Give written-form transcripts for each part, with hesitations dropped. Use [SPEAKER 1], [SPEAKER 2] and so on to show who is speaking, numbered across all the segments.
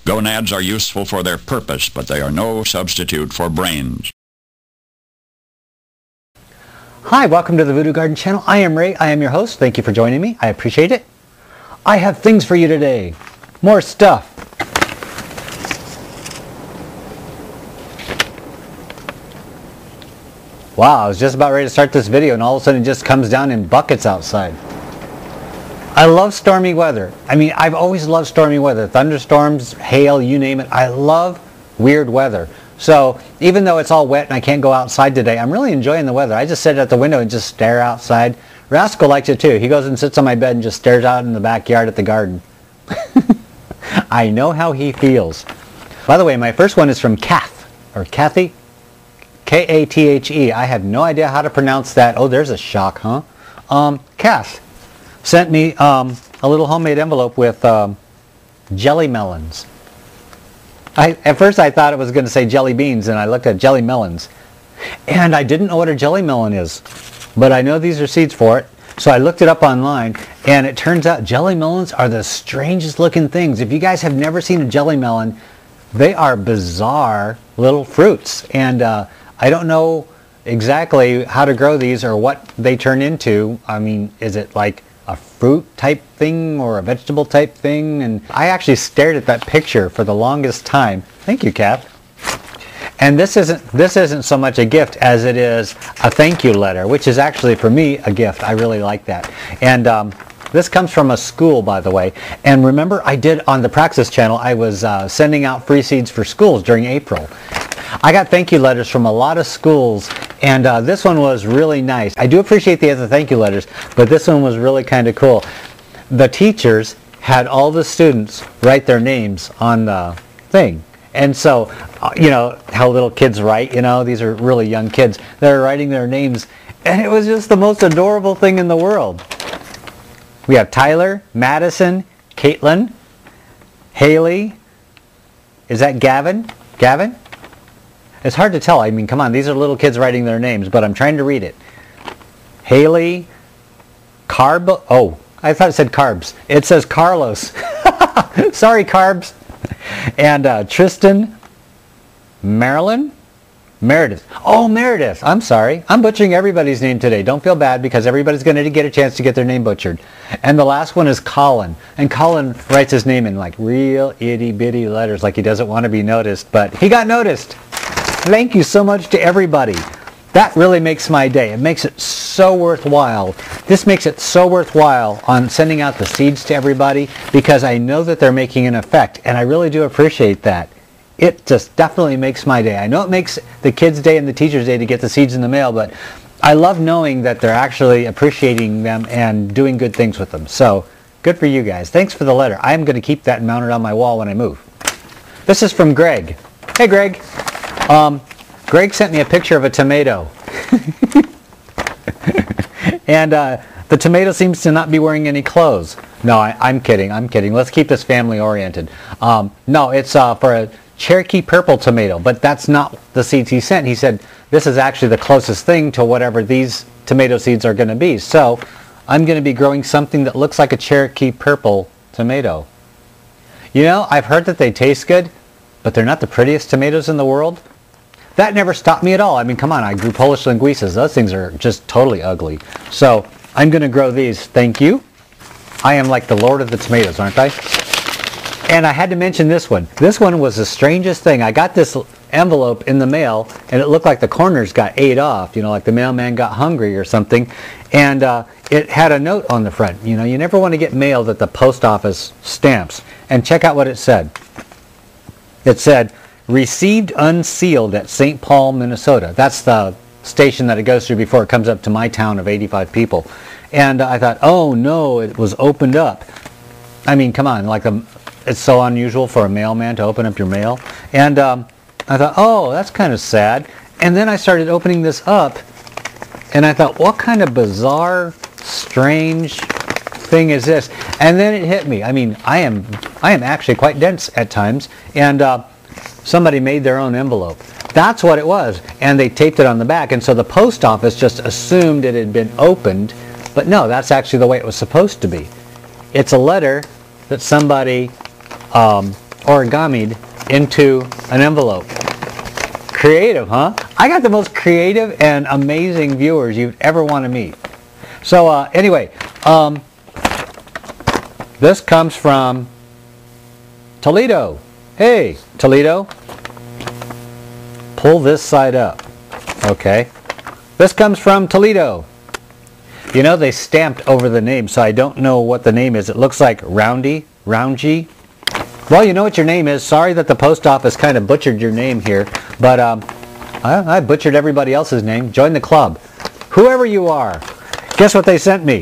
[SPEAKER 1] Gonads are useful for their purpose, but they are no substitute for brains.
[SPEAKER 2] Hi, welcome to the Voodoo Garden channel. I am Ray. I am your host. Thank you for joining me. I appreciate it. I have things for you today. More stuff. Wow, I was just about ready to start this video and all of a sudden it just comes down in buckets outside. I love stormy weather. I mean, I've always loved stormy weather. Thunderstorms, hail, you name it. I love weird weather. So even though it's all wet and I can't go outside today, I'm really enjoying the weather. I just sit at the window and just stare outside. Rascal likes it too. He goes and sits on my bed and just stares out in the backyard at the garden. I know how he feels. By the way, my first one is from Kath, or Kathy. K-A-T-H-E. I have no idea how to pronounce that. Oh, there's a shock, huh? Kath sent me a little homemade envelope with jelly melons. At first I thought it was going to say jelly beans, and I looked at jelly melons. And I didn't know what a jelly melon is, but I know these are seeds for it. So I looked it up online, and it turns out jelly melons are the strangest looking things. If you guys have never seen a jelly melon, they are bizarre little fruits. And I don't know exactly how to grow these or what they turn into. I mean, is it like a fruit type thing or a vegetable type thing? And I actually stared at that picture for the longest time. Thank you, Kath. And this isn't so much a gift as it is a thank you letter, which is actually for me a gift. I really like that. And this comes from a school, by the way. And remember, I did on the Praxis channel, I was sending out free seeds for schools during April. I got thank you letters from a lot of schools, and this one was really nice. I do appreciate the other thank you letters, but this one was really kind of cool. The teachers had all the students write their names on the thing. And so, you know, how little kids write, you know, these are really young kids. They're writing their names, and it was just the most adorable thing in the world. We have Tyler, Madison, Caitlin, Haley. Is that Gavin? Gavin? It's hard to tell. I mean, come on, these are little kids writing their names, but I'm trying to read it. Haley, oh, I thought it said Carbs. It says Carlos. Sorry, Carbs. And Tristan, Marilyn, Meredith. Oh, Meredith. I'm sorry. I'm butchering everybody's name today. Don't feel bad because everybody's going to get a chance to get their name butchered. And the last one is Colin. And Colin writes his name in like real itty-bitty letters like he doesn't want to be noticed, but he got noticed. Thank you so much to everybody. That really makes my day. It makes it so worthwhile. This makes it so worthwhile on sending out the seeds to everybody because I know that they're making an effect, and I really do appreciate that. It just definitely makes my day. I know it makes the kids' day and the teachers' day to get the seeds in the mail, but I love knowing that they're actually appreciating them and doing good things with them. So, good for you guys. Thanks for the letter. I'm going to keep that mounted on my wall when I move. This is from Greg. Hey, Greg. Greg sent me a picture of a tomato. And the tomato seems to not be wearing any clothes. No, I'm kidding. I'm kidding. Let's keep this family oriented. No, it's for a Cherokee purple tomato, but that's not the seeds he sent. He said this is actually the closest thing to whatever these tomato seeds are going to be. So I'm going to be growing something that looks like a Cherokee purple tomato. You know, I've heard that they taste good, but they're not the prettiest tomatoes in the world. That never stopped me at all. I mean, come on, I grew Polish linguisas. Those things are just totally ugly. So I'm going to grow these. Thank you. I am like the Lord of the tomatoes, aren't I? And I had to mention this one. This one was the strangest thing. I got this envelope in the mail, and it looked like the corners got ate off, you know, like the mailman got hungry or something. And it had a note on the front. You know, you never want to get mail that the post office stamps. And check out what it said. It said, received unsealed at St. Paul, Minnesota. That's the station that it goes through before it comes up to my town of 85 people. And I thought, oh no, it was opened up. I mean, come on, like it's so unusual for a mailman to open up your mail. And I thought, oh, that's kind of sad. And then I started opening this up, and I thought, what kind of bizarre, strange thing is this? And then it hit me. I mean, I am actually quite dense at times, and somebody made their own envelope. That's what it was, and they taped it on the back, and so the post office just assumed it had been opened, but no, that's actually the way it was supposed to be. It's a letter that somebody origamied into an envelope. Creative, huh? I got the most creative and amazing viewers you'd ever want to meet. So anyway, this comes from Toledo. Hey, Toledo. Pull this side up. Okay. This comes from Toledo. You know, they stamped over the name, so I don't know what the name is. It looks like Roundy, Roundgy. Well, you know what your name is. Sorry that the post office kind of butchered your name here, but I butchered everybody else's name. Join the club. Whoever you are, guess what they sent me?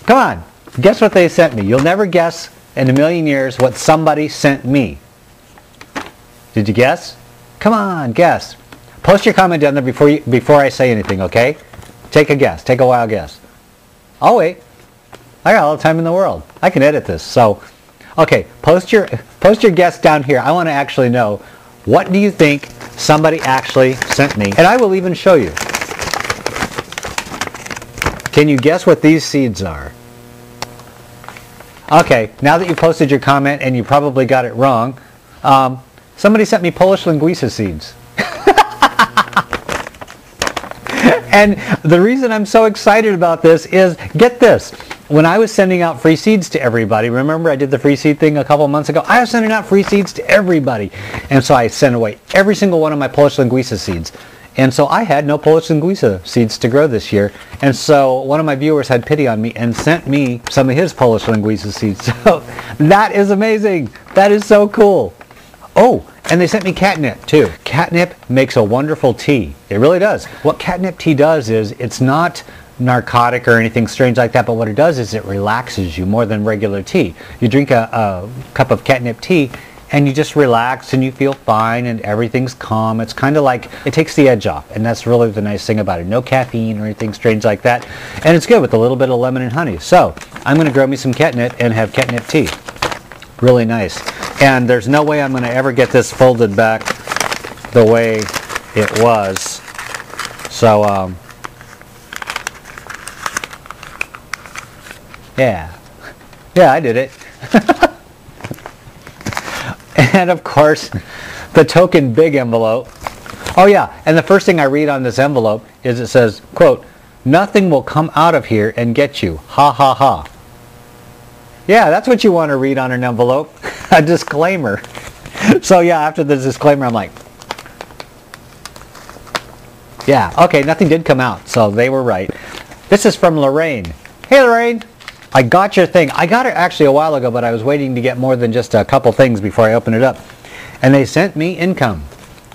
[SPEAKER 2] Come on, guess what they sent me. You'll never guess in a million years what somebody sent me. Did you guess? Come on, guess. Post your comment down there before I say anything, okay? Take a guess. Take a wild guess. I'll wait. I got all the time in the world. I can edit this. So, okay, post your guess down here. I want to actually know, what do you think somebody actually sent me? And I will even show you. Can you guess what these seeds are? Okay, now that you posted your comment and you probably got it wrong, somebody sent me Polish linguisa seeds. And the reason I'm so excited about this is, get this, when I was sending out free seeds to everybody, remember I did the free seed thing a couple months ago? I was sending out free seeds to everybody. And so I sent away every single one of my Polish linguisa seeds. And so I had no Polish linguisa seeds to grow this year. And so one of my viewers had pity on me and sent me some of his Polish linguisa seeds. So that is amazing. That is so cool. Oh, and they sent me catnip too. Catnip makes a wonderful tea. It really does. What catnip tea does is, it's not narcotic or anything strange like that, but what it does is it relaxes you more than regular tea. You drink a cup of catnip tea and you just relax and you feel fine and everything's calm. It's kind of like, it takes the edge off, and that's really the nice thing about it. No caffeine or anything strange like that, and it's good with a little bit of lemon and honey. So I'm going to grow me some catnip and have catnip tea. Really nice. And there's no way I'm going to ever get this folded back the way it was. So yeah, I did it. And of course, the token big envelope. Oh yeah, and the first thing I read on this envelope is, it says, quote, "Nothing will come out of here and get you. Ha ha ha." Yeah, that's what you want to read on an envelope. A disclaimer. So yeah, after the disclaimer, I'm like, yeah, okay, nothing did come out, so they were right. This is from Lorraine. Hey Lorraine, I got your thing. I got it actually a while ago, but I was waiting to get more than just a couple things before I open it up. And they sent me income.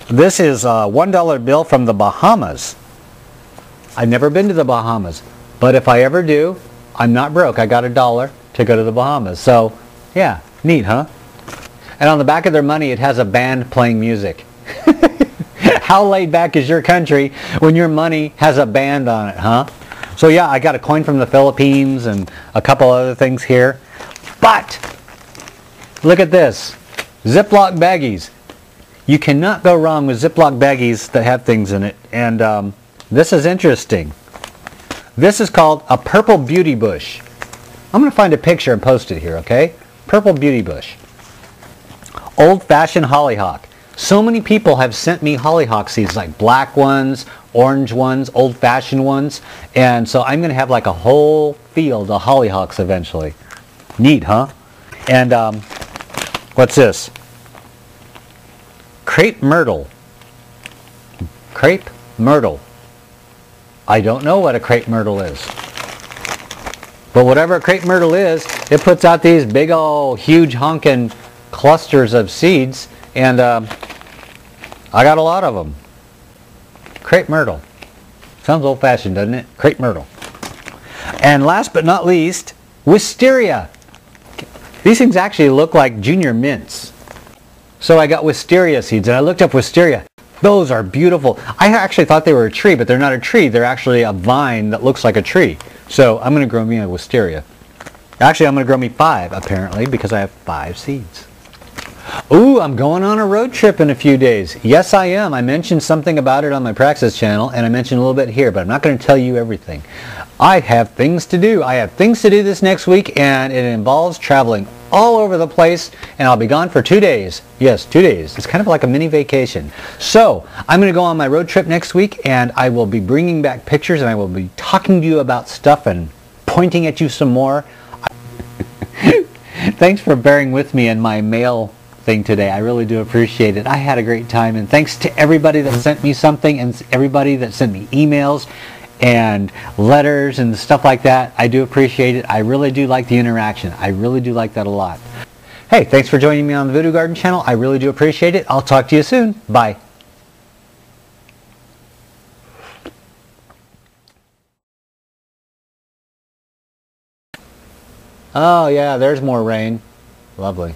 [SPEAKER 2] This is a $1 bill from the Bahamas. I've never been to the Bahamas, but if I ever do, I'm not broke. I got $1 to go to the Bahamas. So yeah, neat, huh? And on the back of their money, it has a band playing music. How laid back is your country when your money has a band on it, huh? So yeah, I got a coin from the Philippines and a couple other things here. But look at this. Ziploc baggies. You cannot go wrong with Ziploc baggies that have things in it. And this is interesting. This is called a purple beauty bush. I'm going to find a picture and post it here, okay? Purple beauty bush. Old-fashioned hollyhock. So many people have sent me hollyhock seeds, like black ones, orange ones, old-fashioned ones. And so I'm going to have like a whole field of hollyhocks eventually. Neat, huh? And what's this? Crepe myrtle. Crepe myrtle. I don't know what a crepe myrtle is. But whatever a crepe myrtle is, it puts out these big old huge honking clusters of seeds, and I got a lot of them. Crepe myrtle. Sounds old-fashioned, doesn't it? Crepe myrtle. And last but not least, wisteria. These things actually look like junior mints. So I got wisteria seeds, and I looked up wisteria. Those are beautiful. I actually thought they were a tree, but they're not a tree. They're actually a vine that looks like a tree. So I'm going to grow me a wisteria. Actually, I'm going to grow me 5, apparently, because I have 5 seeds. Ooh, I'm going on a road trip in a few days. Yes, I am. I mentioned something about it on my Praxis channel, and I mentioned a little bit here, but I'm not going to tell you everything. I have things to do. I have things to do this next week, and it involves traveling all over the place, and I'll be gone for 2 days. Yes, 2 days. It's kind of like a mini vacation. So, I'm going to go on my road trip next week, and I will be bringing back pictures, and I will be talking to you about stuff and pointing at you some more. Thanks for bearing with me in my mail thing today. I really do appreciate it. I had a great time, and thanks to everybody that sent me something and everybody that sent me emails and letters and stuff like that. I do appreciate it. I really do like the interaction. I really do like that a lot. Hey, thanks for joining me on the Voodoo Garden channel. I really do appreciate it. I'll talk to you soon. Bye. Oh yeah, there's more rain. Lovely.